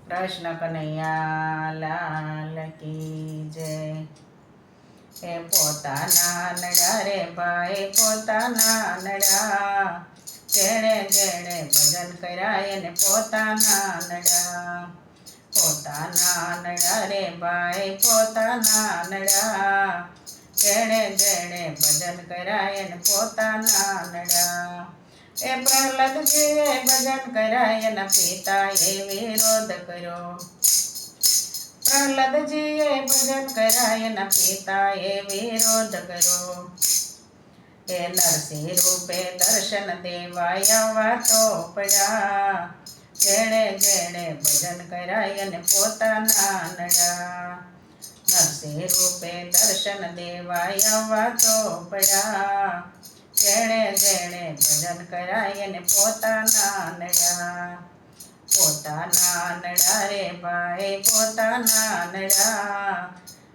કૃષ્ણ કનૈયા લાલ કી જય. એ પોતાના નડા રે ભાઈ પોતાના નડા, જેણે જેણે ભજન કર્યા એને પોતાના નડા. પોતાના નડા રે ભાઈ પોતાના નડા, જેણે જેણે ભજન કર્યા એને પોતાના નડા. એ પ્રહલાદજીએ ભજન કર્યા એના પિતાએ વિરોધ કર્યો. પ્રહલાદજીએ ભજન કર્યા એના પિતાએ વિરોધ કર્યો. એ નરસિંહ રૂપે દર્શન દેવા આવવા તો પડ્યા, જેણે જેણે ભજન કર્યા એને પોતાના નડા. નરસિંહ રૂપે દર્શન દેવા આવવા તો પડ્યા, જેણે જેણે ભજન કર્યા એને પોતાના નડા. પોતાના નડા રે ભાઈ પોતાના નડા,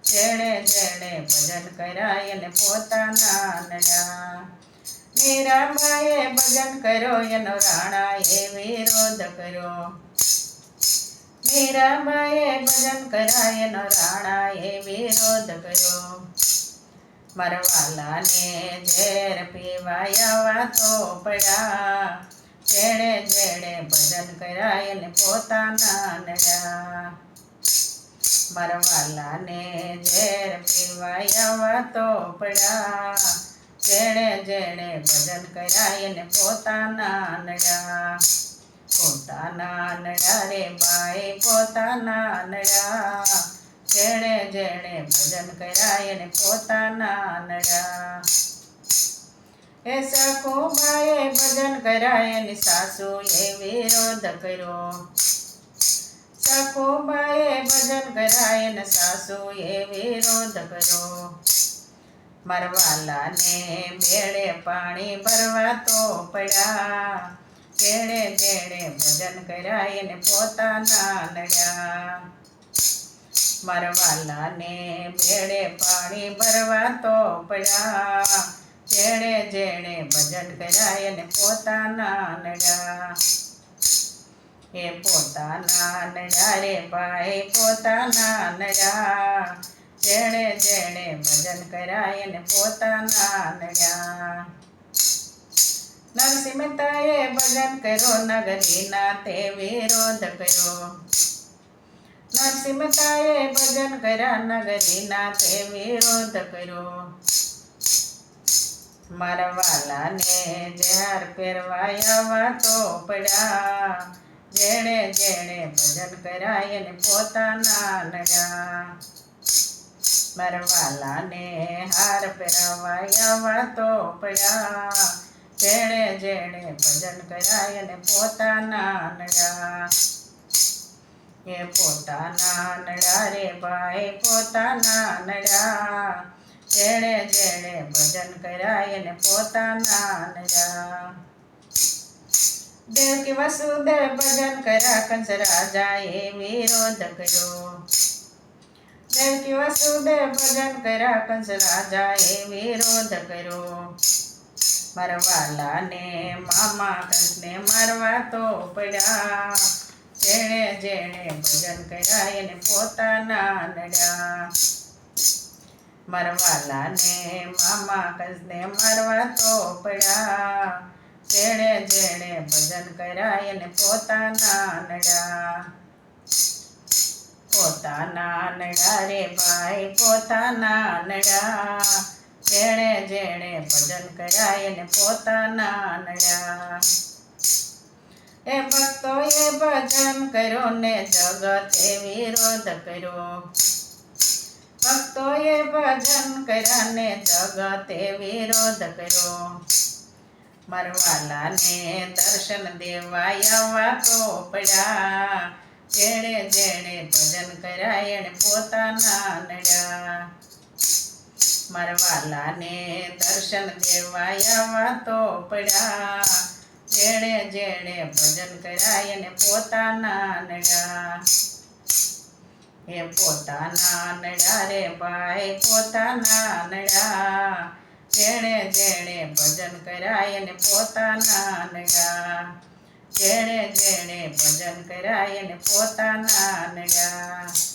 જેણે જેણે ભજન કર્યા એને પોતાના નડા. મીરાબાઈએ ભજન કર્યો એનો રાણાએ વિરોધ કર્યો. મીરાબાઈએ ભજન કર્યા એનો રાણાએ વિરોધ કર્યો. મરવાલાને ઝેર પીવા આવવા તો પડ્યા, જેણે જેણે ભજન કર્યા એને પોતાના નડા. મરવાલાને ઝેર પીવા આવવા તો પડ્યા, જેણે જેણે ભજન કર્યા એને પોતાના નડા. પોતાના નડા રે ભાઈ પોતાના નડા, જેણે જેણે ભજન કર્યા એને પોતાના નડા. એ સખુબાએ ભજન કર્યા એની સાસુએ વિરોધ કર્યો. સખુબાએ ભજન કર્યા એના સાસુએ વિરોધ કર્યો. મરવાલાને બેડે પાણી ભરવા તો પડ્યા, જેણે જેણે ભજન કર્યા એને પોતાના નડા. મરવાલાને બેડે પાણી ભરવા તો પડ્યા, જેણે જેણે ભજન કર્યા એને પોતાના નડા. એ પોતાના નડા રે ભાઈ પોતાના નડા, જેણે જેણે ભજન કર્યા એને પોતાના નડા. નરસિંહ મહેતાએ ભજન કર્યો નગરીના તે વિરોધ કર્યો. નરસિંહ મહેતાએ ભજન કર્યા નગરીના તે વિરોધ કર્યો. મરવાલાને ઝેર પહેરવા આવવા તો પડ્યા, જેણે જેણે ભજન કર્યા એને પોતાના નડા. મરવાલાને હાર પહેરાવા આવવા તો પડ્યા, જેણે જેણે ભજન કર્યા એને પોતાના નડા. એ પોતાના નડા રે ભાઈ પોતાના નડા, જેણે જેણે ભજન કર્યા એને પોતાના નડા. દેવકી વસુદેવ ભજન કર્યા કંસ રાજાએ વિરોધ કર્યો. દેવકી વસુદેવ ભજન કર્યા કંસ રાજાએ વિરોધ કર્યો. મરવાલાને મામા કંસને મારવા તો પડ્યા, જેણે જેણે ભજન કર્યા એને પોતાના નડા. મરવાલાને મામા કંસને મારવા તો પડ્યા, જેણે જેણે ભજન કર્યા એને પોતાના નડા. પોતાના નડા રે ભાઈ પોતાના નડા, જેણે જેણે ભજન કર્યા એને પોતાના નડા. એ ભક્તોએ ભજન કર્યો ને જગતે વિરોધ કર્યો. ભક્તોએ ભજન કર્યા ને જગતે વિરોધ કર્યો. મરવાલાને દર્શન દેવા આવવા તો પડ્યા, જેણે જેણે ભજન કર્યા એને પોતાના નડા. મરવાલાને દર્શન દેવા આવવા તો પડ્યા, જેણે જેણે ભજન કર્યા એને પોતાના નડા. એ પોતાના નડા રે ભાઈ પોતાના નડા, જેણે જેણે ભજન કર્યા એને પોતાના નડા. જેણે જેણે ભજન કર્યા એને પોતાના નડ્યા.